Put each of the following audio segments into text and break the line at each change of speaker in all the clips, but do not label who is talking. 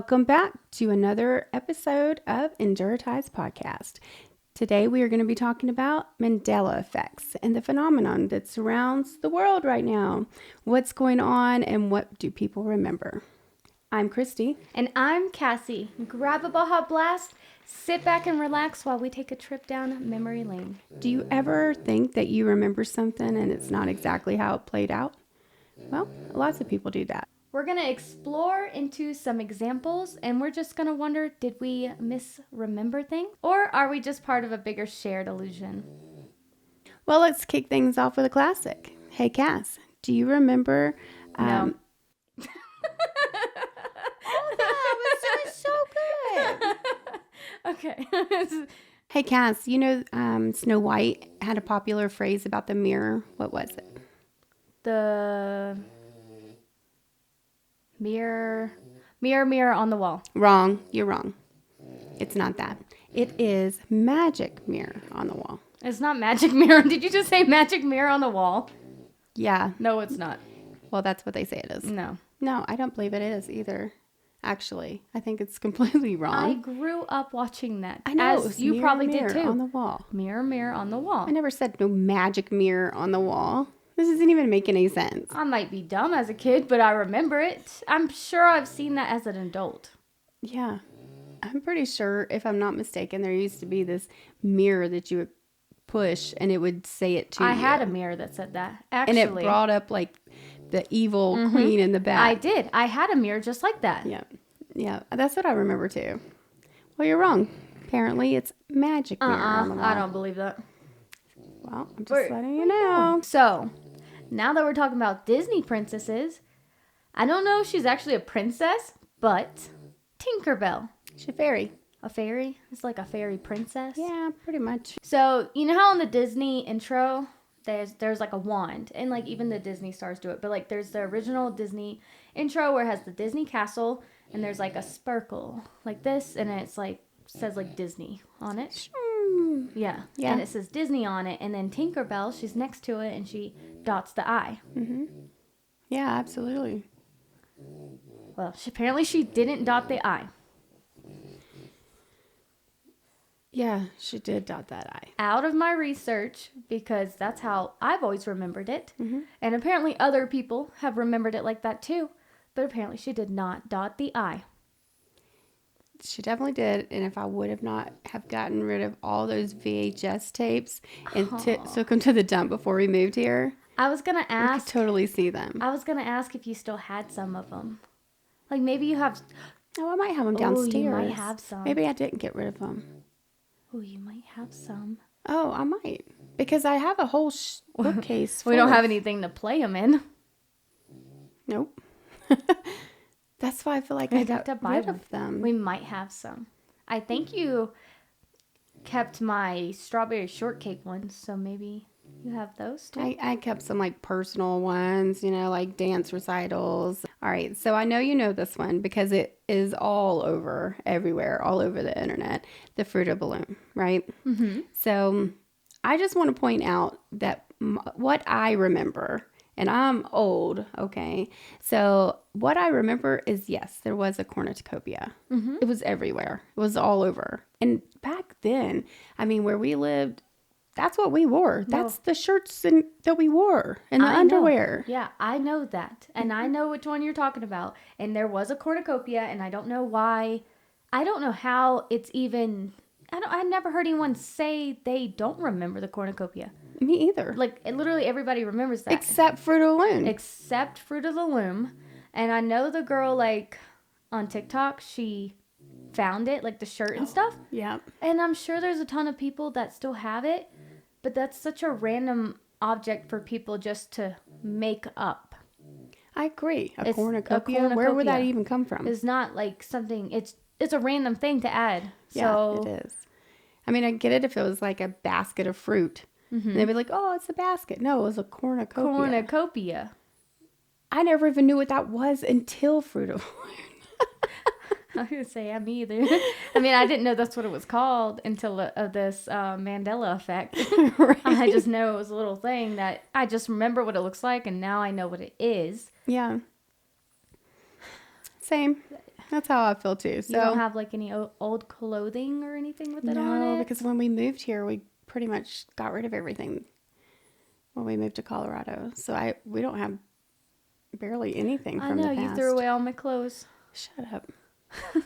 Welcome back to another episode of Induratize podcast. Today we are going to be talking about Mandela effects and the phenomenon that surrounds the world right now. What's going on and what do people remember? I'm Christy.
And I'm Cassie. Grab a Baja Blast, sit back and relax while we take a trip down memory lane.
Do you ever think that you remember something and it's not exactly how it played out? Well, lots of people do that.
We're going to explore into some examples, and we're just going to wonder, did we misremember things? Or are we just part of a bigger shared illusion?
Well, let's kick things off with a classic. Hey, Cass, do you remember...
No.
That was so good.
Okay.
Hey, Cass, you know Snow White had a popular phrase about the mirror. What was it?
The mirror on the wall.
Wrong. You're wrong. It's not that. It is magic mirror on the wall.
It's not magic mirror. Did you just say magic mirror on the wall?
Yeah.
No, it's not.
Well, that's what they say it is.
No.
No, I don't believe it is either. Actually, I think it's completely wrong.
I grew up watching that.
I know.
As you probably did too.
On the wall.
Mirror on the wall.
I never said no magic mirror on the wall. This doesn't even make any sense.
I might be dumb as a kid, but I remember it. I'm sure I've seen that as an adult.
Yeah. I'm pretty sure, if I'm not mistaken, there used to be this mirror that you would push and it would say it to you.
I had a mirror that said that, actually.
And it brought up like the evil queen in the back.
I did. I had a mirror just like that.
Yeah. Yeah. That's what I remember too. Well, you're wrong. Apparently, it's magic mirror on the wall.
I don't believe that.
Well, I'm just letting you know.
So, now that we're talking about Disney princesses, I don't know if she's actually a princess, but Tinkerbell.
She's a fairy.
A fairy? It's like a fairy princess?
Yeah, pretty much.
So, you know how in the Disney intro, there's like a wand, and like even the Disney stars do it, but like there's the original Disney intro where it has the Disney castle, and there's like a sparkle like this, and it's like, says like Disney on it. Yeah. And it says Disney on it, and then Tinkerbell, she's next to it, and she dots the I.
Mm-hmm. Yeah, absolutely.
Well, apparently she didn't dot the I.
Yeah, she did dot that I.
Out of my research, because that's how I've always remembered it, and apparently other people have remembered it like that too, but apparently she did not dot the I.
She definitely did, and if I would have not have gotten rid of all those VHS tapes and took them to the dump before we moved here,
I was gonna ask.
We could totally see them.
I was gonna ask if you still had some of them, like maybe you have.
Oh, I might have them downstairs.
You might have some.
Maybe I didn't get rid of them.
Oh, you might have some.
Oh, I might, because I have a whole bookcase.
We don't have anything to play them in.
Nope. That's why I feel like I got rid of them.
We might have some. I think you kept my strawberry shortcake ones, so maybe you have those too.
I kept some like personal ones, you know, like dance recitals. All right, so I know you know this one because it is all over, everywhere, all over the internet, the Fruit of the Loom, right? Mm-hmm. So I just want to point out that what I remember, and I'm old, okay? So what I remember is, yes, there was a cornucopia. Mm-hmm. It was everywhere. It was all over. And back then, I mean, where we lived, that's what we wore. That's the shirts that we wore and the underwear.
Yeah, I know that. And I know which one you're talking about. And there was a cornucopia, and I don't know why. I don't know how it's even... I never heard anyone say they don't remember the cornucopia.
Me either.
Like, literally everybody remembers that.
Except Fruit of the Loom.
Except Fruit of the Loom. And I know the girl, like, on TikTok, she found it, like the shirt and stuff.
Yeah.
And I'm sure there's a ton of people that still have it. But that's such a random object for people just to make up.
I agree. A cornucopia? Where would that even come from?
It's not like something, it's a random thing to add.
Yeah, it is. I mean, I get it if it was like a basket of fruit. Mm-hmm. And they'd be like, oh, it's a basket. No, it was a cornucopia.
Cornucopia.
I never even knew what that was until Fruit of the Loom.
I was going to say, me either. I mean, I didn't know that's what it was called until this Mandela effect. Right. I just know it was a little thing that I just remember what it looks like, and now I know what it is.
Yeah. Same. That's how I feel too.
You don't
So
have like any old clothing or anything with it on
no,
it?
because when we moved here, we pretty much got rid of everything when we moved to Colorado. So we don't have barely anything
I
from the
know, you
past.
threw away all my clothes.
Shut up.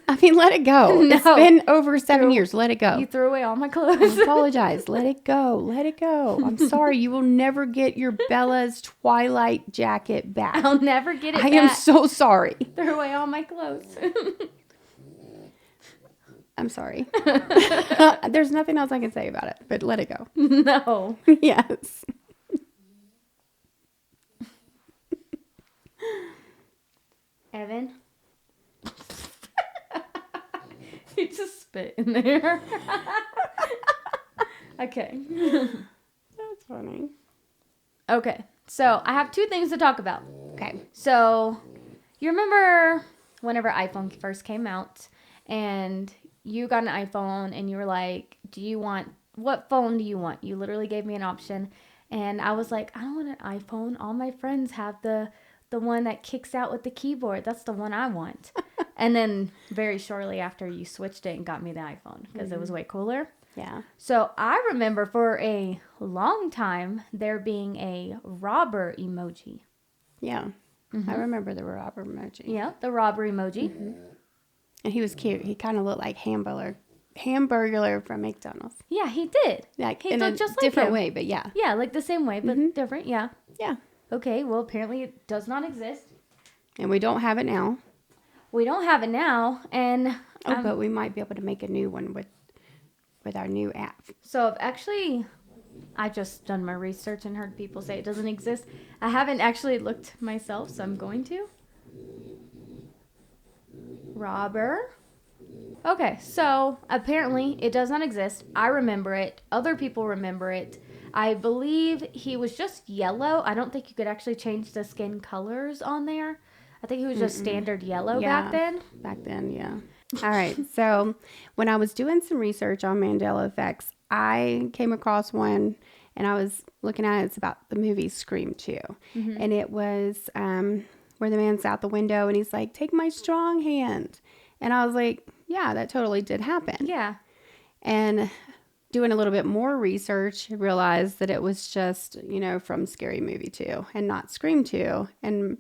I mean, let it go.
No.
It's been over 7 years. Let it go.
You threw away all my
I
clothes.
apologize. Let it go. Let it go. I'm sorry. You will never get your Bella's Twilight jacket back.
I'll never get it
I
back.
am so sorry.
Threw away all my clothes.
I'm sorry. There's nothing else I can say about it, but let it go.
No.
Yes.
Evan? You just spit in there. Okay.
That's funny.
Okay. So I have 2 things to talk about.
Okay.
So you remember whenever iPhone first came out and you got an iPhone and you were like, what phone do you want? You literally gave me an option. And I was like, I don't want an iPhone. All my friends have the one that kicks out with the keyboard. That's the one I want. And then very shortly after you switched it and got me the iPhone because it was way cooler.
Yeah.
So I remember for a long time there being a robber emoji.
Yeah. I remember the robber emoji.
Yeah, the robber emoji.
And he was cute. He kind of looked like Hamburglar from McDonald's.
Yeah, he did.
Like
He
in a
looked just like
different
him.
way, but yeah.
Yeah, like the same way, but different. Yeah.
Yeah.
Okay, well, apparently it does not exist.
And we don't have it now.
We don't have it now, and
But we might be able to make a new one with our new app.
so actually, I just done my research and heard people say it doesn't exist. I haven't actually looked myself, so I'm going to. Robber. Okay, so apparently it does not exist. I remember it. Other people remember it. I believe he was just yellow. I don't think you could actually change the skin colors on there. I think he was just standard yellow back then.
Back then, yeah. All right. So when I was doing some research on Mandela effects, I came across one and I was looking at it. It's about the movie Scream 2. And it was where the man's out the window and he's like, take my strong hand. And I was like, yeah, that totally did happen.
Yeah.
And doing a little bit more research, I realized that it was just, from Scary Movie 2 and not Scream 2. And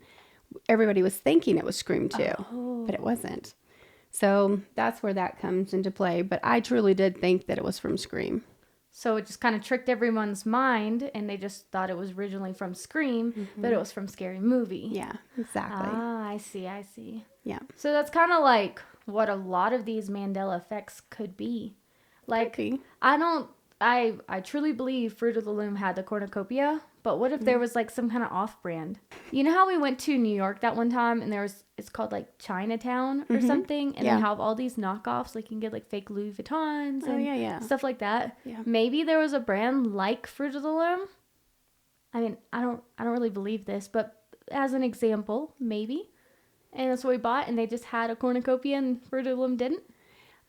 everybody was thinking it was Scream 2, but it wasn't. So that's where that comes into play. But I truly did think that it was from Scream.
So it just kind of tricked everyone's mind, and they just thought it was originally from Scream, but it was from Scary Movie.
Yeah, exactly.
Ah, I see.
Yeah.
So that's kind of like what a lot of these Mandela effects could be. Like,
Could be.
I truly believe Fruit of the Loom had the cornucopia, but what if there was like some kind of off-brand? You know how we went to New York that one time and it's called like Chinatown or something, and they have all these knockoffs, like you can get like fake Louis Vuittons and stuff like that.
Yeah.
Maybe there was a brand like Fruit of the Loom. I mean, I don't really believe this, but as an example, maybe. And that's what we bought, and they just had a cornucopia and Fruit of the Loom didn't.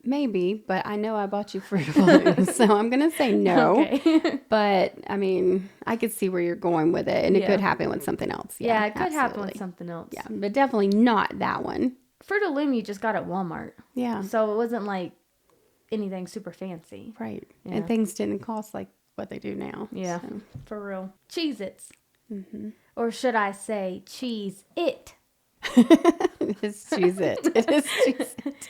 Maybe, but I know I bought you Fruit of the Loom, so I'm going to say no.
Okay.
But, I mean, I could see where you're going with it, and it could happen with something else.
Yeah, it could happen
absolutely.
with something else.
Yeah, but definitely not that one.
Fruit of the Loom you just got at Walmart.
Yeah.
So it wasn't like anything super fancy.
Right.
Yeah.
And things didn't cost like what they do now.
Yeah,
So.
for real. Cheez-Its. Or should I say Cheez-It?
It is Cheez-It. It is Cheez-It.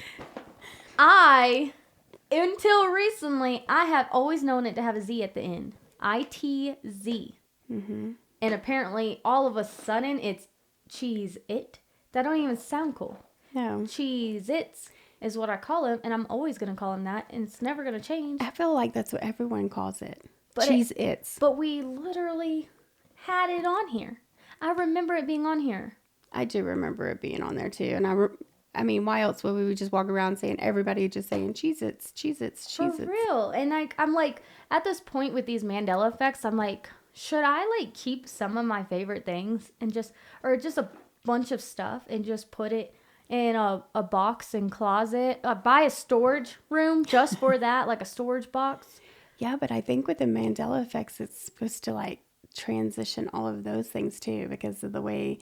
Until recently, I have always known it to have a Z at the end. I-T-Z. And apparently, all of a sudden, it's Cheez-It. That don't even sound cool.
No.
Cheez-Its is what I call him, and I'm always going to call him that, and it's never going to change.
I feel like that's what everyone calls it.
But
Cheez-Its.
But we literally had it on here. I remember it being on here.
I do remember it being on there too. And I mean, why else would we just walk around saying, everybody just saying Cheez-Its, Cheez-Its, Cheez-Its?
For real. And I'm like, at this point with these Mandela effects, I'm like, should I like keep some of my favorite things and just a bunch of stuff and just put it in a box and closet? Buy a storage room just for that, like a storage box.
Yeah, but I think with the Mandela effects, it's supposed to like transition all of those things too, because of the way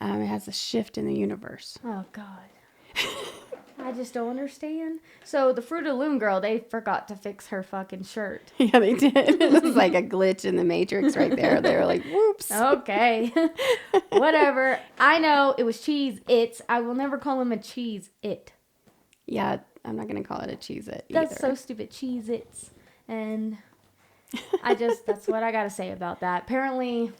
it has a shift in the universe.
Oh, God. I just don't understand. So the Fruit of the Loom girl, they forgot to fix her fucking shirt.
Yeah, they did. It was like a glitch in the Matrix right there. They were like, whoops.
Okay. Whatever. I know it was Cheez-Its. I will never call him a Cheez-It.
Yeah, I'm not going to call it a Cheez-It
That's
either.
so stupid. Cheez-Its. And that's what I got to say about that. Apparently,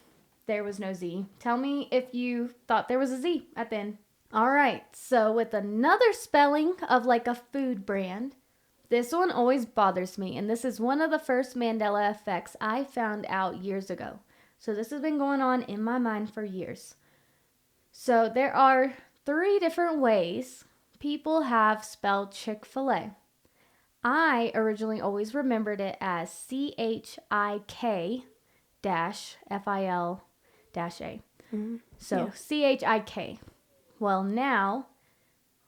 there was no Z. Tell me if you thought there was a Z at the end. All right. So with another spelling of like a food brand, this one always bothers me. And this is one of the first Mandela effects I found out years ago. So this has been going on in my mind for years. So there are 3 different ways people have spelled Chick-fil-A. I originally always remembered it as CHIK-FIL-A.
Mm-hmm.
So
Yeah.
CHIK. Well, now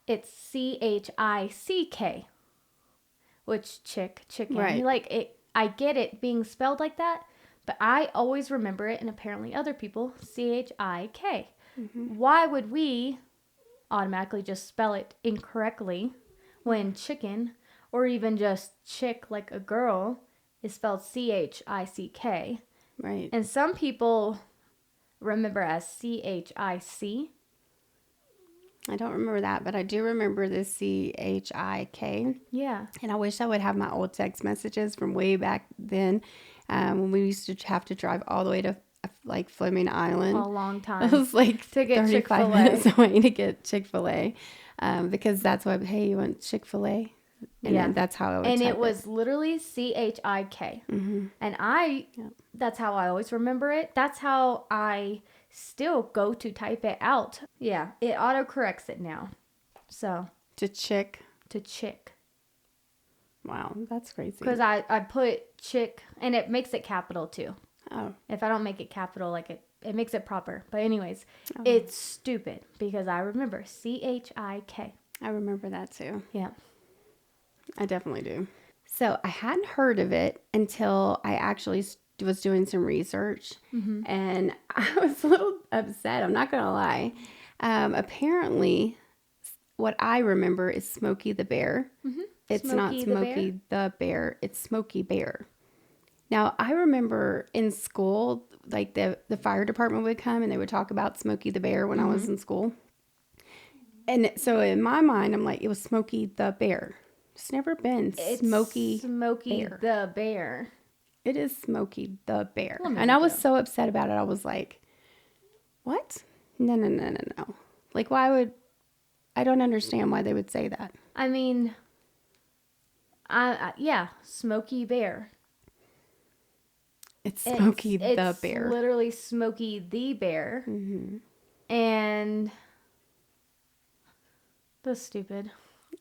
it's CHICK, which chicken.
Right.
Like it, I get it being spelled like that, but I always remember it, and apparently other people, CHIK.
Mm-hmm.
Why would we automatically just spell it incorrectly when chicken, or even just chick like a girl, is spelled CHICK?
Right.
And some people remember as CHIC.
I don't remember that, but I do remember the CHIK.
Yeah.
And I wish I would have my old text messages from way back then when we used to have to drive all the way to like Fleming Island.
A long
It
time.
was like
To get
35
Chick-fil-A.
minutes away to get Chick-fil-A because that's what, hey, you want Chick-fil-A? And
Yeah.
then that's how I would
And
type
it was literally CHIK.
Mm-hmm.
And
Yep.
that's how I always remember it. That's how I still go to type it out. Yeah, it autocorrects it now. So,
To chick.
to chick.
Wow, that's crazy.
Because I put chick, and it makes it capital too.
Oh,
If I don't make it capital, like it makes it proper. But anyways,
oh.
it's stupid because I remember CHIK.
I remember that too.
Yeah.
I definitely do. So I hadn't heard of it until I actually was doing some research, and I was a little upset. I'm not gonna lie. Apparently, what I remember is Smokey the Bear.
Mm-hmm.
It's not Smokey the Bear. It's Smokey Bear. Now I remember in school, like the fire department would come and they would talk about Smokey the Bear when I was in school. And so in my mind, I'm like, it was Smokey the Bear. It's never been Smokey Bear.
the Bear.
It is Smokey the Bear.
Well,
And I was so upset about it. I was like, what? No. Like, why would... I don't understand why they would say that.
I mean, yeah, Smokey Bear.
It's Smokey the
It's
Bear.
literally Smokey the Bear.
Mm-hmm.
And that's stupid.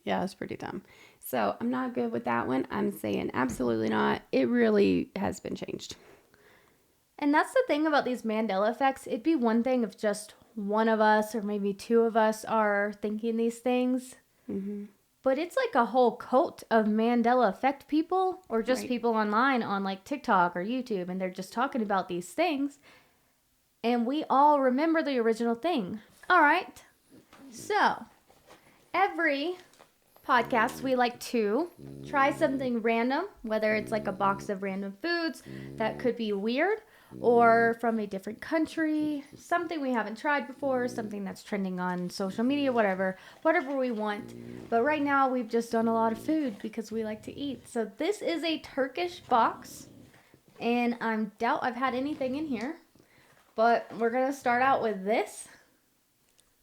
Yeah, it's pretty dumb. So I'm not good with that one. I'm saying absolutely not. It really has been changed.
And that's the thing about these Mandela effects. It'd be one thing if just one of us or maybe 2 of us are thinking these things.
Mm-hmm.
But it's like a whole cult of Mandela effect people, or just
Right.
people online on like TikTok or YouTube, and they're just talking about these things. And we all remember the original thing. All right. So every podcast, we like to try something random, whether it's like a box of random foods that could be weird or from a different country, something we haven't tried before, something that's trending on social media, whatever we want. But right now we've just done a lot of food because we like to eat. So this is a Turkish box, and I doubt I've had anything in here, but we're going to start out with this.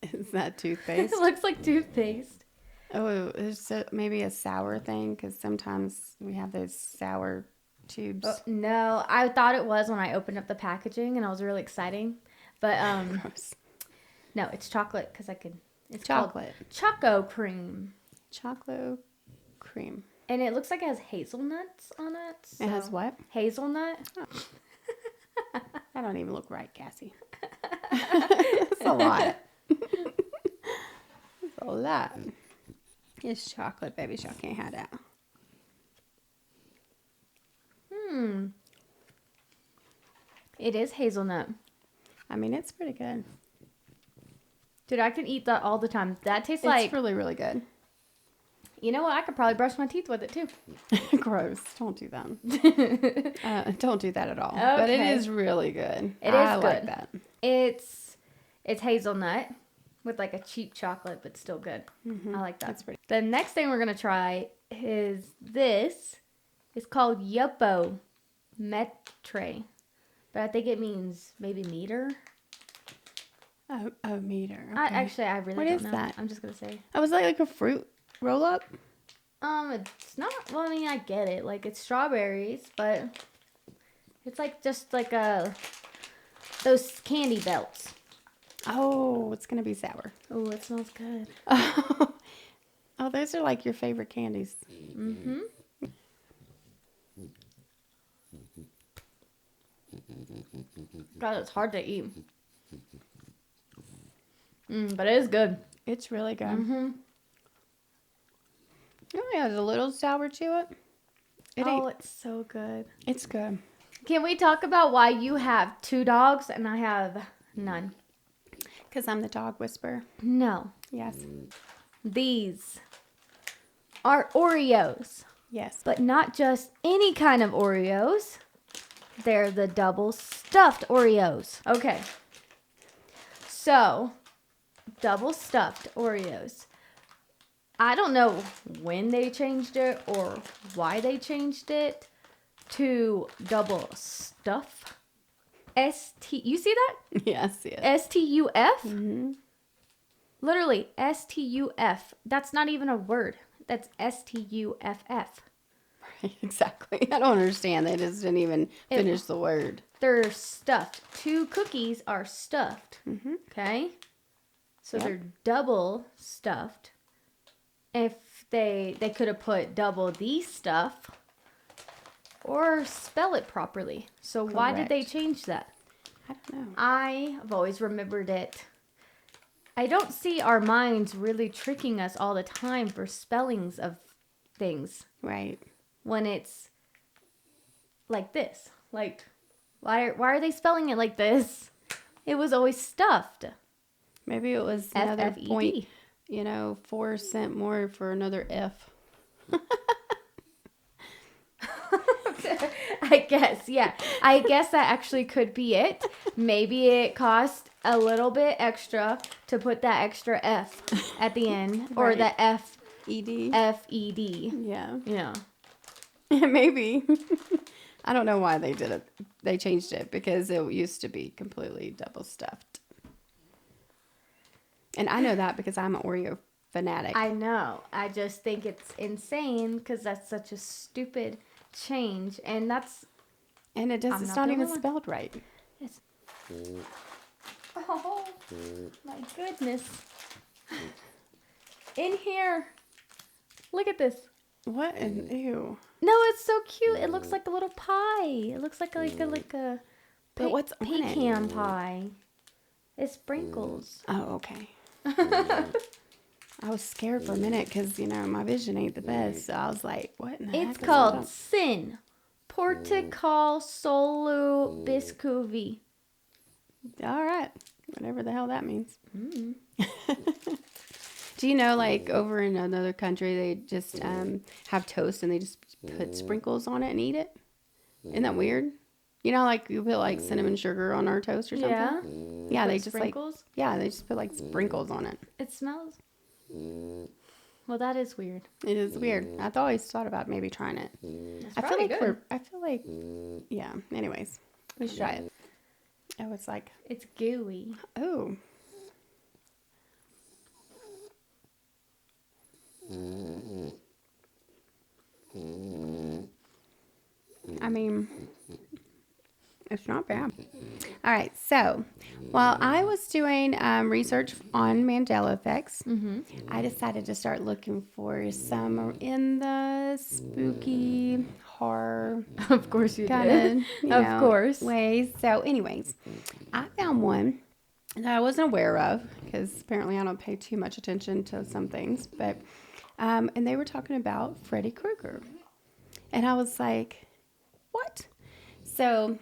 Is that toothpaste?
It looks like toothpaste.
Oh, it's maybe a sour thing because sometimes we have those sour tubes.
Oh, no, I thought it was when I opened up the packaging, and I was really exciting. But
Gross.
no, it's chocolate because I could. It's
Chocolate.
called Choco Cream,
Chocolate cream.
and it looks like it has hazelnuts on it. So.
It has what?
Hazelnut.
That don't even look right, Cassie. That's a lot. That's a lot. It's chocolate, baby. Y'all can't have that.
It is hazelnut.
I mean, it's pretty good.
Dude, I can eat that all the time. That tastes
It's
like
really, really good.
You know what? I could probably brush my teeth with it too.
Gross. Don't do that. Don't do that at all.
Okay.
But it is really good.
It is
I
good.
like that.
It's hazelnut with like a cheap chocolate, but still good. I like that.
That's pretty.
The next thing we're gonna try is this. It's called Yupo Metre, but I think it means maybe meter.
Oh, meter. Okay.
I really
What
don't
is
know.
that?
I'm just gonna say.
I was like a fruit roll up.
It's not. Well, I mean, I get it. Like it's strawberries, but it's like just like those candy belts.
Oh, it's gonna be sour.
Oh, it smells good.
Oh, those are like your favorite candies.
Mm-hmm. God, it's hard to eat. But it is good.
It's really good.
Mm-hmm.
It only has a little sour to it.
It's so good.
It's good.
Can we talk about why you have 2 dogs and I have none?
Because I'm the dog whisperer.
No.
Yes.
These are Oreos.
Yes.
But not just any kind of Oreos. They're the double stuffed Oreos. Okay. So, double stuffed Oreos. I don't know when they changed it or why they changed it to double stuff. You see that?
Yes, yes.
S-T-U-F?
Mm-hmm.
Literally, S-T-U-F. That's not even a word. That's S-T-U-F-F.
Exactly. I don't understand. They just didn't even finish the word.
They're stuffed. 2 cookies are stuffed.
Mm-hmm.
Okay? So
Yep.
they're double stuffed. If they could have put double the stuff or spell it properly. So why did they
Correct.
change that?
I don't know.
I've always remembered it. I don't see our minds really tricking us all the time for spellings of things
Right.
when it's like this. Like, why are they spelling it like this? It was always stuffed.
Maybe it was another
F-F-E-D.
point, 4 cents more for another F.
I guess, yeah. I guess that actually could be it. Maybe it cost a little bit extra to put that extra F at the end. Or
Right.
the F.
E-D.
F-E-D.
Yeah.
Yeah.
Maybe. I don't know why they did it. They changed it because it used to be completely double stuffed. And I know that because I'm an Oreo fanatic.
I know. I just think it's insane because that's such a stupid change. And that's...
And it's
not
not
the
even
only one.
spelled right.
It's... Oh, my goodness. In here. Look at this.
What an ew.
No, it's so cute. It looks like a little pie. It looks like a
But what's on it?
pecan pie. It sprinkles.
Oh, okay. I was scared for a minute because, my vision ain't the best. So I was like, what in the heck
It's
is
called
that?
Sin Portugal Solu Biscuvi.
All right. Whatever the hell that means.
Mm.
Do you know, like, over in another country, they just have toast and they just put sprinkles on it and eat it? Isn't that weird? Like, you put, like, cinnamon sugar on our toast or something?
Yeah.
Yeah, they
Put
just,
sprinkles?
they just put, like, sprinkles on it.
It smells. Well, that is weird.
It is weird. I've always thought about maybe trying it.
It's
I feel
probably
like
good.
yeah. Anyways, we should try it. Oh, it's like,
It's gooey.
oh. I mean, it's not bad. All right, so while I was doing research on Mandela effects, I decided to start looking for some in the spooky horror
Of course you
kind of,
Of course.
ways. So, anyways, I found one that I wasn't aware of because apparently I don't pay too much attention to some things, but and they were talking about Freddy Krueger, and I was like, what? So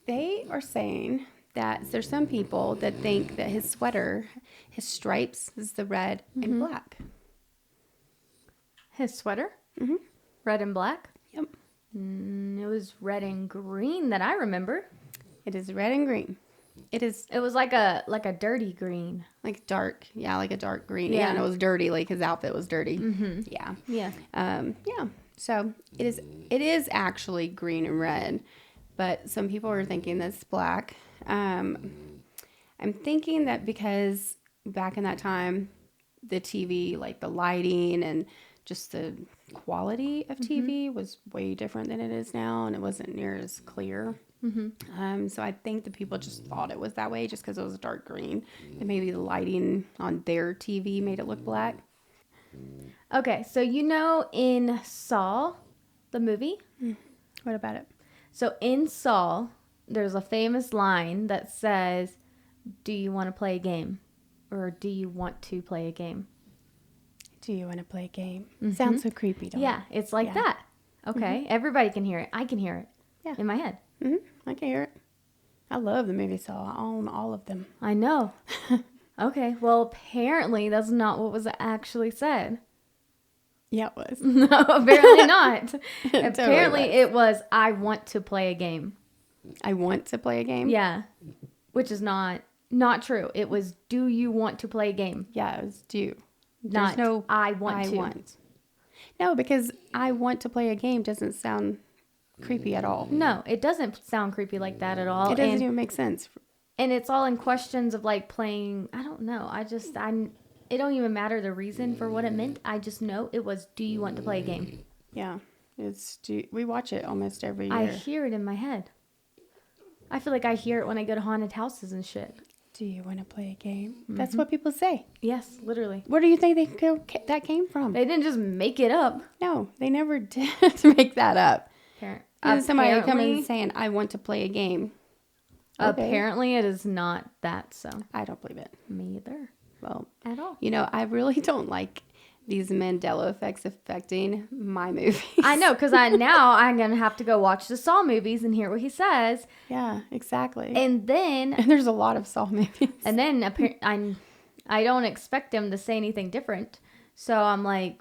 they are saying that there's some people that think that his sweater, his stripes is the red and black.
His sweater?
Mm-hmm.
Red and black?
Yep.
It was red and green that I remember.
It is red and green. It
was like a dirty green.
like dark. Yeah, like a dark green.
Yeah.
Yeah, and it was dirty. Like his outfit was dirty.
Mm-hmm.
Yeah.
Yeah.
Yeah. So it is actually green and red, but some people are thinking that's black. I'm thinking that because back in that time, the TV, like the lighting and just the quality of TV was way different than it is now, and it wasn't near as clear. So I think the people just thought it was that way just because it was dark green, and maybe the lighting on their TV made it look black.
Okay, so in Saw, the movie?
What about it?
So in Saw, there's a famous line that says, "Do you want to play a game?" Or "Do you want to play a game?"
Do you want to play a game? Sounds so creepy, don't
Yeah, it's like that. Okay, everybody can hear it. I can hear it in my head.
it? I can hear it. I love the movie Saw. I own all of them.
I know. Okay, well, apparently that's not what was actually said.
Yeah, it was.
No, apparently not.
Totally
Apparently
was.
it was, "I want to play a game."
I want to play a game.
Yeah, which is not true. It was, "Do you want to play a game?"
Yeah, it was do.
Not,
There's no
"I want to."
want. No, because I want to play a game doesn't sound creepy at all.
No, it doesn't sound creepy like that at all.
It doesn't
and,
even make sense.
and it's all in questions of like playing. I don't know. It don't even matter the reason for what it meant. I just know it was, "Do you want to play a game?"
Yeah, we watch it almost every year.
I hear it in my head. I feel like I hear it when I go to haunted houses and shit.
Do you want to play a game? That's what people say.
Yes, literally.
Where do you think that came from?
They didn't just make it up.
No, they never did make that up. Somebody coming and saying, "I want to play a game." Okay.
Apparently, it is not that. So
I don't believe it.
me either.
Well,
At all.
I really don't like these Mandela effects affecting my movies.
I know, because now I'm gonna have to go watch the Saw movies and hear what he says,
Yeah, exactly.
and then
And there's a lot of Saw movies.
I don't expect him to say anything different. So I'm like,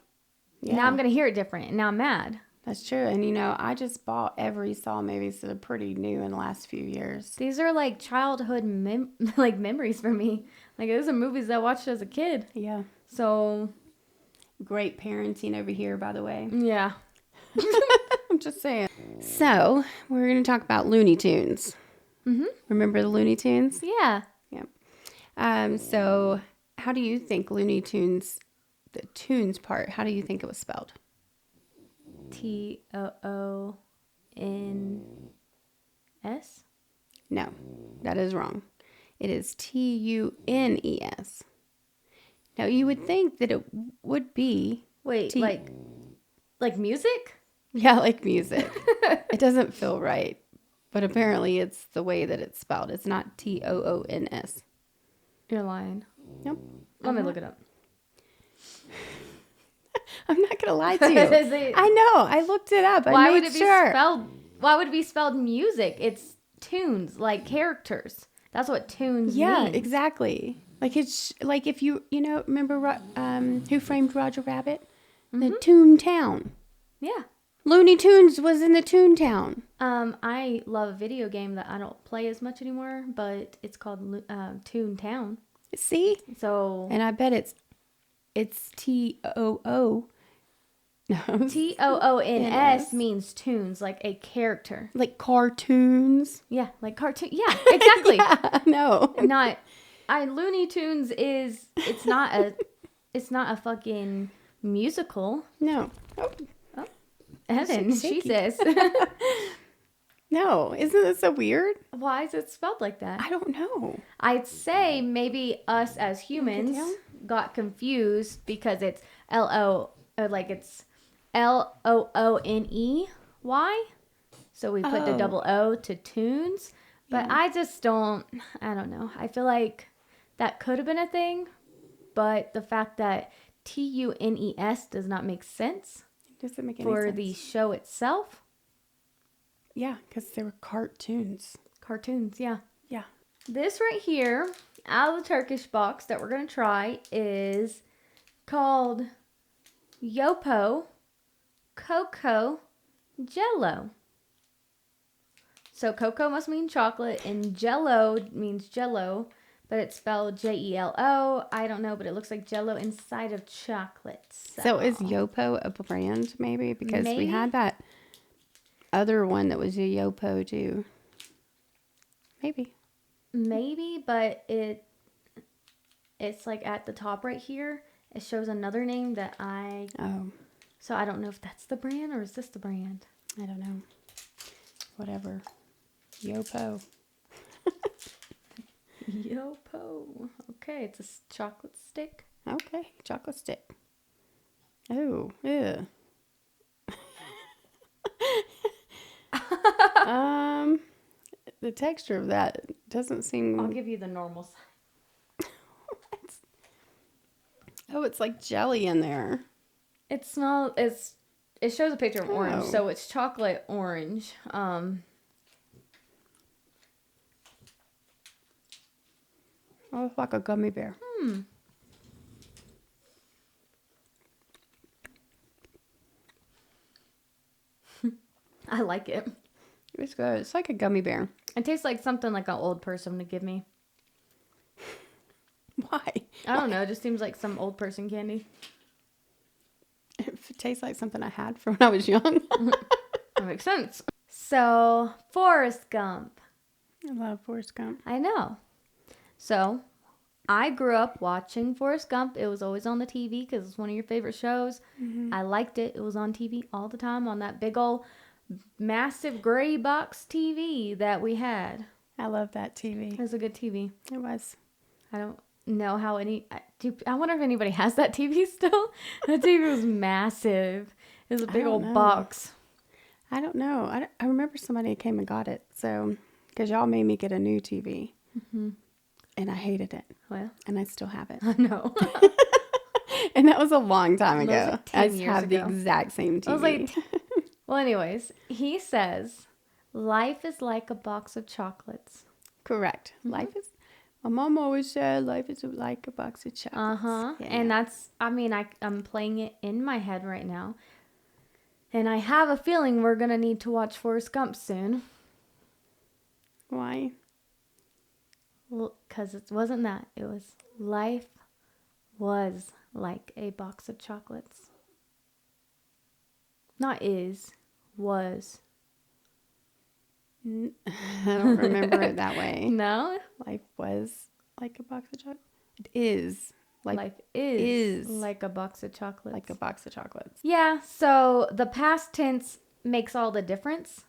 now I'm gonna hear it different, and now I'm mad.
That's true. And I just bought every Saw movie, so they're pretty new in the last few years.
These are like childhood memories for me. Like, those are movies I watched as a kid.
Yeah.
So
Great parenting over here, by the way.
yeah.
I'm just saying. So, we're going to talk about Looney Tunes. Remember the Looney Tunes?
Yeah.
Yeah. So, how do you think Looney Tunes, the tunes part, how do you think it was spelled?
TOONS?
No, that is wrong. It is TUNES. Now, you would think that it would be...
Wait,
T-
like music?
Yeah, like music. It doesn't feel right. But apparently it's the way that it's spelled. It's not TOONS.
You're lying.
Nope.
Let me look it up.
I'm not going to lie to you.
Is it-
I know. I looked it up.
Why
I
would
made
it be
sure.
spelled? Why would it be spelled music? It's tunes, like characters. That's what tunes
Yeah,
mean.
exactly. Like it's like if you remember Who Framed Roger Rabbit? The Toontown.
Yeah.
Looney Tunes was in the Toontown.
I love a video game that I don't play as much anymore, but it's called Toontown.
See?
So
And I bet it's TOO. No.
TOONS means tunes, like a character.
Like cartoons.
Yeah, like cartoon. Yeah, exactly.
Yeah, no.
Not Looney Tunes is it's not a fucking musical.
No. Oh,
Evan,
shaky.
she says.
no. Isn't this so weird?
Why is it spelled like that?
I don't know.
I'd say maybe us as humans
tell?
got confused because it's it's LOONEY. So we put the
Oh.
double O to tunes. But I don't know. I feel like that could have been a thing, but the fact that TUNES does not make sense
Does it make any
for
sense?
the show itself.
Yeah, because they were cartoons.
Cartoons, yeah.
Yeah.
This right here, out of the Turkish box that we're going to try, is called Yopo, cocoa, jello. So cocoa must mean chocolate and jello means jello, but it's spelled Jelo. I don't know, but it looks like jello inside of chocolate.
So is Yopo a brand maybe? Because we
Maybe.
had that other one that was a Yopo too. Maybe,
but it's like at the top right here. It shows another name that So I don't know if that's the brand or is this the brand?
I don't know. Whatever. Yopo.
Yopo. Okay, it's a chocolate stick.
Okay, chocolate stick. Oh, yeah. The texture of that doesn't seem.
I'll give you the normal size.
Oh, it's like jelly in there.
It shows a picture of orange, so it's chocolate orange.
Oh, it's like a gummy bear.
I like it.
It's good. It's like a gummy bear.
It tastes like something like an old person would give me.
Why?
I don't know. It just seems like some old person candy.
It tastes like something I had from when I was young.
That makes sense. So, Forrest Gump.
I love Forrest Gump.
I know. So, I grew up watching Forrest Gump. It was always on the TV because it's one of your favorite shows. Mm-hmm. I liked it. It was on TV all the time on that big old massive gray box TV that we had.
I love that TV.
It was a good TV.
It was.
I don't know how I wonder if anybody has that TV still. That TV was massive. It was a big old box.
I don't know. I remember somebody came and got it. So, because y'all made me get a new TV. Mm-hmm. And I hated it.
Well.
And I still have it.
I know.
And that was a long time ago.
That was like 10
I
years
have
ago.
the exact same TV.
I was like, well, anyways, he says, life is like a box of chocolates.
Correct. Mm-hmm. Life is, my mom always said, life is like a box of chocolates.
Uh-huh. Yeah. And that's, I'm playing it in my head right now. And I have a feeling we're going to need to watch Forrest Gump soon.
Why?
Well, because it wasn't that. It was life was like a box of chocolates. Not is, was.
I don't remember it that way.
No?
Life was like a box of chocolates. It is.
Life is like a box of chocolates.
Like a box of chocolates.
Yeah, so the past tense makes all the difference.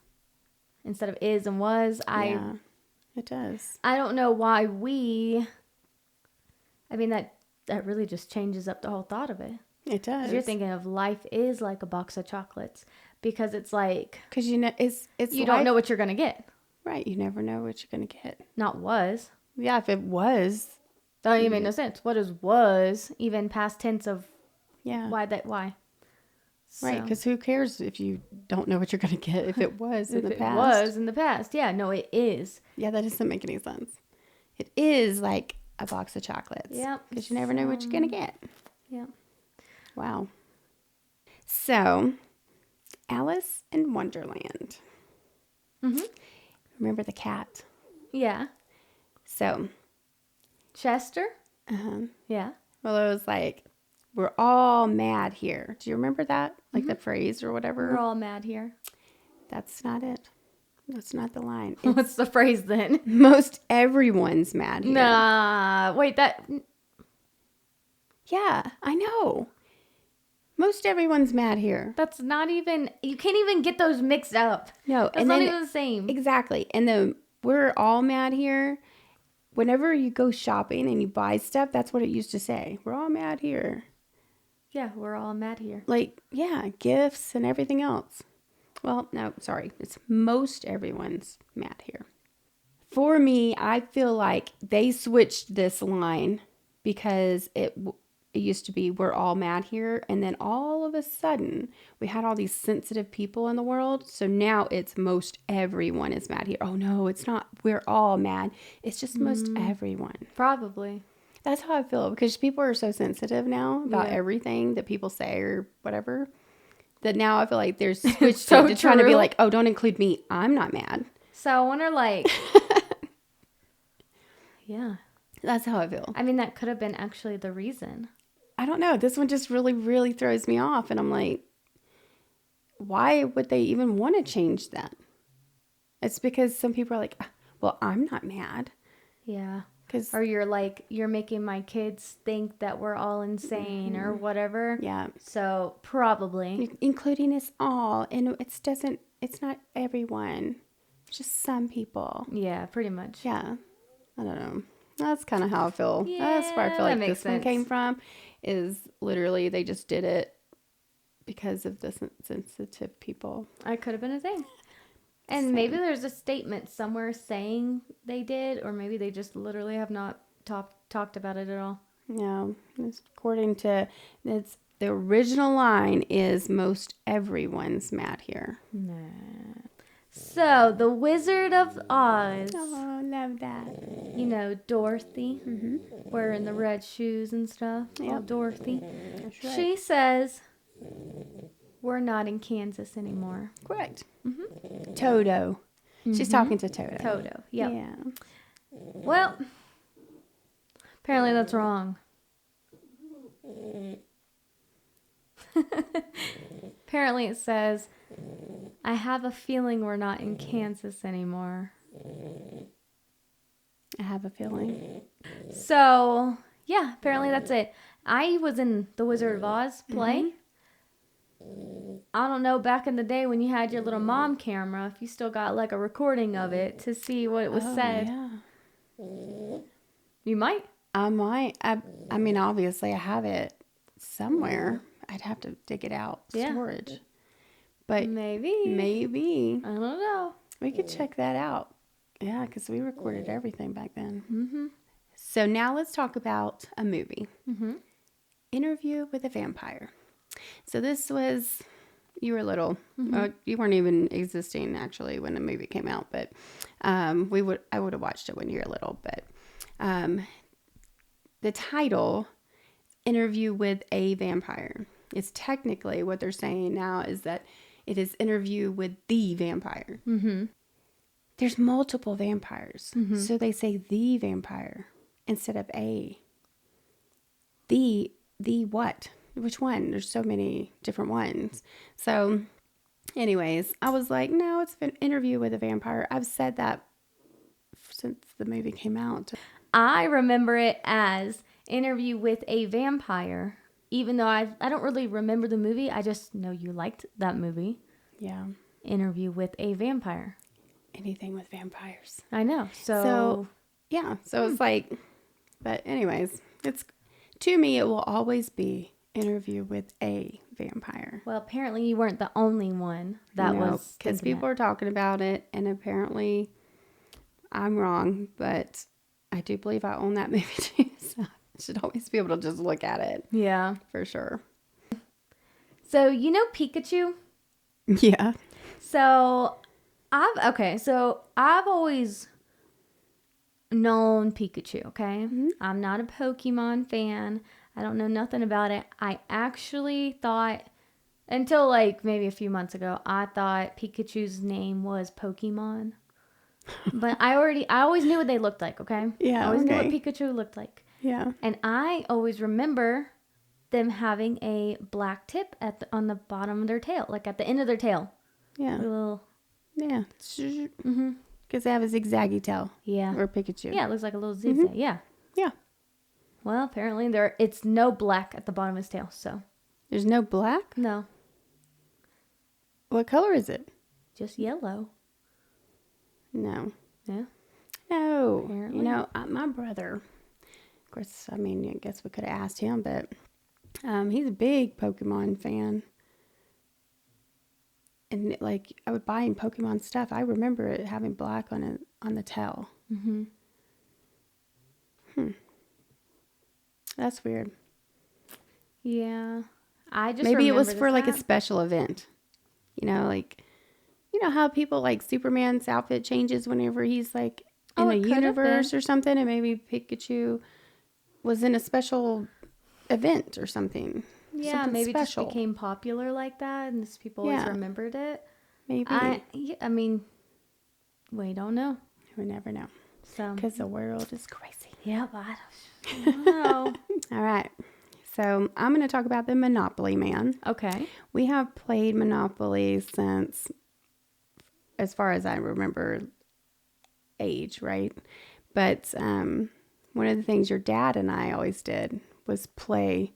Instead of is and was,
Yeah, it does.
I don't know why that really just changes up the whole thought of it.
It does.
'Cause you're thinking of life is like a box of chocolates. Because it's like...
Because it's
you don't know what you're going to get.
Right, you never know what you're going to get.
Not was.
Yeah, if it was...
That don't even make no sense. What is was? Even past tense of...
Yeah.
Why?
Right, because who cares if you don't know what you're going to get if it was in the past?
If it was in the past. Yeah, no, it is.
Yeah, that doesn't make any sense. It is like a box of chocolates.
Yeah.
Because you never know what you're going to get.
Yeah.
Wow. So, Alice in Wonderland.
Mm-hmm.
Remember the cat?
Yeah.
So.
Chester?
Uh-huh.
Yeah.
Well, it was like, we're all mad here. Do you remember that? Like the phrase or whatever?
We're all mad here.
That's not it. That's not the line.
What's the phrase then?
Most everyone's mad here.
Nah. Wait, that...
Yeah, I know. Most everyone's mad here.
That's not even... You can't even get those mixed up.
No.
That's not even the same.
Exactly. And then we're all mad here. Whenever you go shopping and you buy stuff, that's what it used to say. We're all mad here.
Yeah, we're all mad here.
Like, yeah, gifts and everything else. Well, no, sorry. It's most everyone's mad here. For me, I feel like they switched this line because it used to be we're all mad here. And then all of a sudden, we had all these sensitive people in the world. So now it's most everyone is mad here. Oh, no, it's not. We're all mad. It's just most everyone.
Probably.
That's how I feel because people are so sensitive now about
Yeah.
everything that people say or whatever. That now I feel like they're switched
So
to trying to be
true.
like, oh, don't include me. I'm not mad.
So I wonder, like, yeah.
That's how I feel.
I mean, that could have been actually the reason.
I don't know. This one just really, really throws me off. And I'm like, why would they even want to change that? It's because some people are like, well, I'm not mad.
Yeah.
Because,
Or you're like, you're making my kids think that we're all insane or whatever.
yeah,
So probably.
including us all. And it's not everyone, just some people.
Yeah, pretty much.
Yeah. I don't know. That's kind of how I feel. That's where I
Yeah,
feel
that
like
makes
this one
sense.
came from is literally they just did it because of the sensitive people.
I could have been a thing. And maybe there's a statement somewhere saying they did, or maybe they just literally have not talked about it at all.
No, it's according to it's the original line is most everyone's mad here.
Nah. So, the Wizard of Oz.
Oh, love that.
You know, Dorothy. Wearing the red shoes and stuff. Oh,
Yep.
Dorothy.
That's right.
She says, we're not in Kansas anymore.
Correct. Toto. She's talking to Toto.
Toto. Yep.
Yeah.
Well, apparently that's wrong. Apparently it says, I have a feeling we're not in Kansas anymore.
I have a feeling.
So, yeah, apparently that's it. I was in the Wizard of Oz play. I don't know, back in the day when you had your little mom camera, if you still got like a recording of it to see what it was said.
Yeah.
You might.
I might. I mean, obviously, I have it somewhere. I'd have to dig it out.
Yeah.
Storage. But
Maybe. I don't know.
we could check that out. Yeah, because we recorded everything back then. So now let's talk about a movie. Interview with a Vampire. So this was, you were little. You weren't even existing actually when the movie came out, but I would have watched it when you were little. But the title, Interview with a Vampire, is technically what they're saying now is that it is Interview with the Vampire. There's multiple vampires, so they say the vampire instead of a. The what? Which one? There's so many different ones. So, anyways, I was like, no, it's an Interview with a Vampire. I've said that since the movie came out.
I remember it as Interview with a Vampire. Even though I don't really remember the movie, I just know you liked that movie.
Yeah.
Interview with a Vampire.
Anything with vampires.
I know. So
yeah. So it's like, but anyways, it's, to me, it will always be Interview with a Vampire.
well, apparently you weren't the only one that was
because
thinking
people are talking about it, and apparently I'm wrong, but I do believe I own that movie too, so I should always be able to just look at it
that. Yeah.
for sure.
So you know Pikachu?
Yeah.
So I've always known Pikachu, okay? I'm not a Pokemon fan. I don't know nothing about it. I actually thought, until like maybe a few months ago, I thought Pikachu's name was Pokemon. But I always knew what they looked like, okay?
Yeah,
I always knew what
okay.
Pikachu looked like.
Yeah.
And I always remember them having a black tip on the bottom of their tail, like at the end of their tail.
Yeah.
A little,
Yeah. Because they have a zigzaggy tail.
yeah.
Or Pikachu.
Yeah, it looks like a little zigzag. Yeah.
Yeah.
Well, apparently it's no black at the bottom of his tail, so
There's no black?
no,
What color is it?
just yellow.
No.
Yeah.
No.
Apparently.
You know, my brother, of course, I mean, I guess we could have asked him, but he's a big Pokemon fan. And like, I would buy him Pokemon stuff. I remember it having black on the tail. That's weird.
Yeah. I just
Maybe it was
remember
for
the
like a
fact.
special event. You know, like, you know how people like Superman's outfit changes whenever he's like in
Oh,
a
it could have
universe
been.
or something, and maybe Pikachu was in a special event or something.
Yeah,
Something
maybe it just
special.
became popular like that, and just people always
Yeah.
remembered it.
Maybe.
I mean, we don't know.
We never know.
So,
Because the world is crazy.
yeah, but I don't know.
All right. So I'm going to talk about the Monopoly Man.
Okay.
We have played Monopoly since, as far as I remember, age, right? But one of the things your dad and I always did was play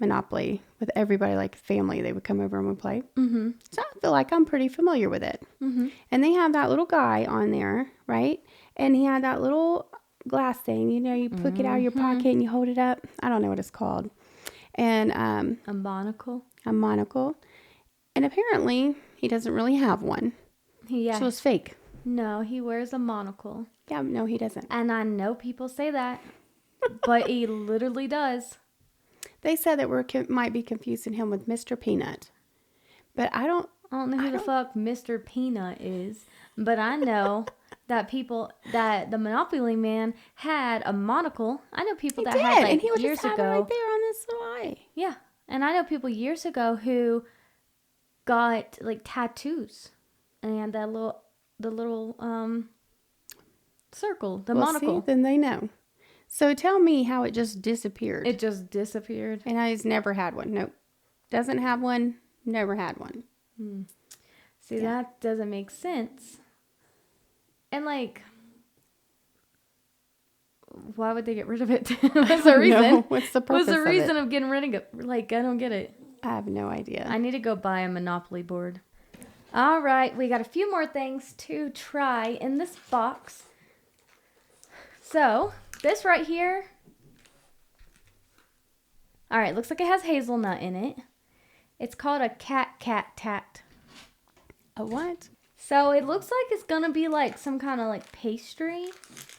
Monopoly with everybody, like family. They would come over and we'd play.
Mm-hmm.
So I feel like I'm pretty familiar with it.
Mm-hmm.
And they have that little guy on there, right? And he had that little glass thing, you pick it out of your pocket and you hold it up. I don't know what it's called. And
A monocle.
a monocle. And apparently he doesn't really have one.
Yeah.
So it's fake.
No, he wears a monocle.
Yeah, no, he doesn't.
And I know people say that, but he literally does.
They said that might be confusing him with Mr. Peanut. But I don't
know who the fuck Mr. Peanut is, but I know that the Monopoly Man had a monocle. I know people that had, like,
and he would
years
just have
ago.
it right there on this little eye.
Yeah, and I know people years ago who got, like, tattoos and the little circle, the monocle.
See, then they know. So tell me how it just disappeared.
It just disappeared.
And he's never had one. Nope. Doesn't have one. Never had one.
See, that doesn't make sense. And, like, why would they get rid of it? What's the reason?
No. What's the purpose
What's the reason
of
of getting rid of it? Like, I don't get it.
I have no idea.
I need to go buy a Monopoly board. All right, we got a few more things to try in this box. So, this right here. All right, looks like it has hazelnut in it. It's called a cat-tat.
A what?
So, it looks like it's going to be like some kind of like pastry.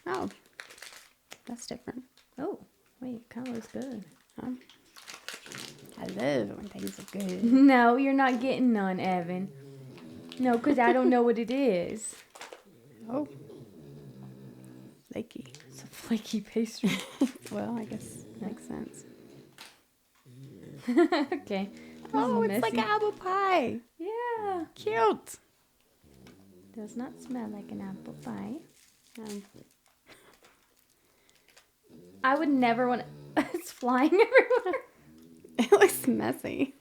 Oh. That's different.
Oh, wait, it kind of looks good.
I love when things are good.
No, you're not getting none, Evan. No, because I don't know what it is.
Oh. Flaky.
It's a flaky pastry.
Well, I guess makes sense.
Okay.
Oh, it's
messy.
like apple pie.
Yeah.
Cute.
Does not smell like an apple pie. I would never want to... It's flying everywhere.
It looks messy.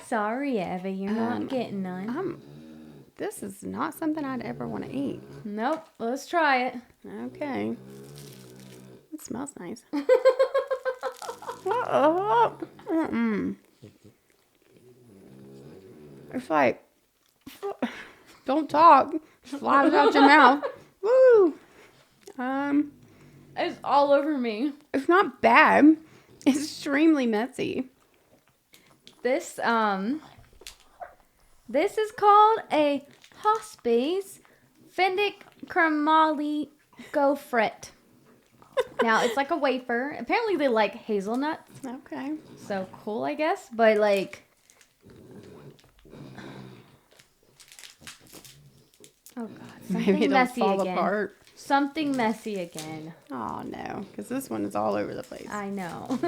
Sorry, Eva, you're not getting none.
This is not something I'd ever want to eat.
Nope. Let's try it.
Okay. It smells nice. It's like, don't talk. Flies out your mouth. Woo.
It's all over me.
It's not bad. It's extremely messy.
This is called a Hospice Fendic Cremali Gaufret. Now, it's like a wafer. Apparently, they like hazelnuts.
Okay.
So cool, I guess. But, like... Oh, God.
Maybe it'll fall apart.
Something messy again.
Oh, no. Because this one is all over the place.
I know.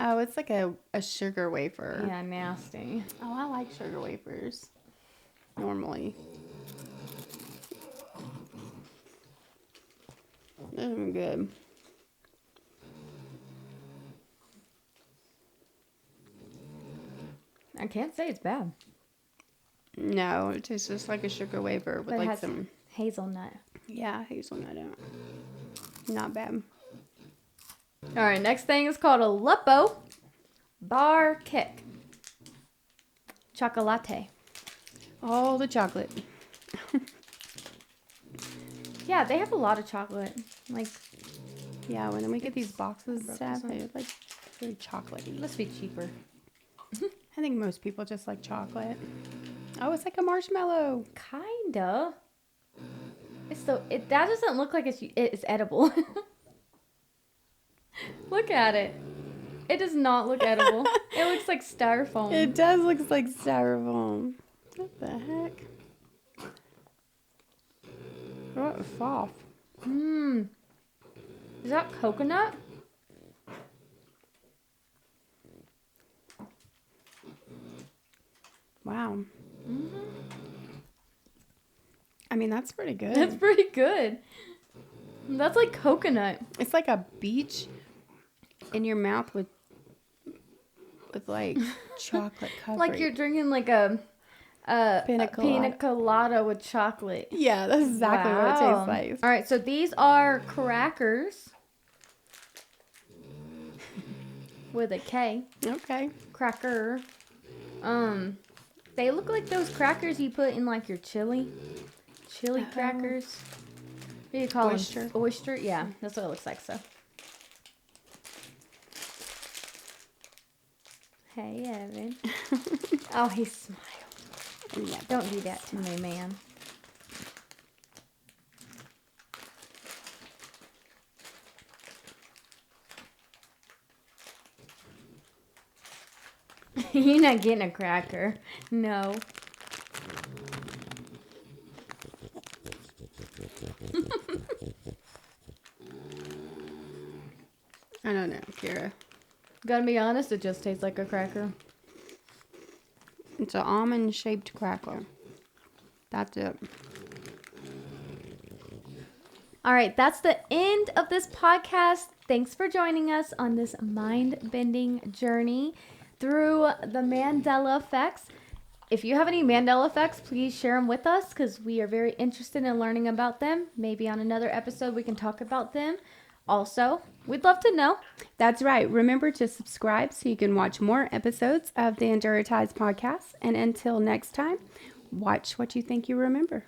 Oh, it's like a sugar wafer.
Yeah, nasty.
Oh, I like sugar wafers. Normally. They're good.
I can't say it's bad.
No, it tastes just like a sugar wafer with
But it
like
has
some...
hazelnut.
Yeah, hazelnut in it. Not bad.
All right, next thing is called a Lupo Bar Kick. Chocolate.
All the chocolate.
Yeah, they have a lot of chocolate. Like,
Yeah, when we get these boxes and
broke
stuff,
this one.
they're like very chocolatey.
must be cheaper.
I think most people just like chocolate. Oh, it's like a marshmallow.
Kinda. That doesn't look like it's edible. Look at it. It does not look edible. It looks like styrofoam.
It does look like styrofoam. What the heck? Oh, it's soft.
Mmm. Is that coconut?
Wow. I mean, that's pretty good.
That's pretty good. That's like coconut.
It's like a beach in your mouth with like chocolate covered.
Like you're drinking like a
Pina
pina colada with chocolate.
Yeah, that's exactly what it tastes like.
All right, so these are crackers with a K.
Okay.
Cracker. They look like those crackers you put in like your chili crackers. What do you call
Oyster.
them? Oyster. Yeah, that's what it looks like. So. Hey, Evan. Oh, he smiled.
Yeah.
Don't do that to me, man. You're not getting a cracker. No.
I don't know, Kira.
Gotta be honest, it just tastes like a cracker.
It's an almond-shaped cracker. That's it.
All right, that's the end of this podcast. Thanks for joining us on this mind-bending journey through the Mandela effects. If you have any Mandela effects, please share them with us because we are very interested in learning about them. Maybe on another episode we can talk about them. Also, we'd love to know.
That's right. Remember to subscribe so you can watch more episodes of the Induratize podcast. And until next time, watch what you think you remember.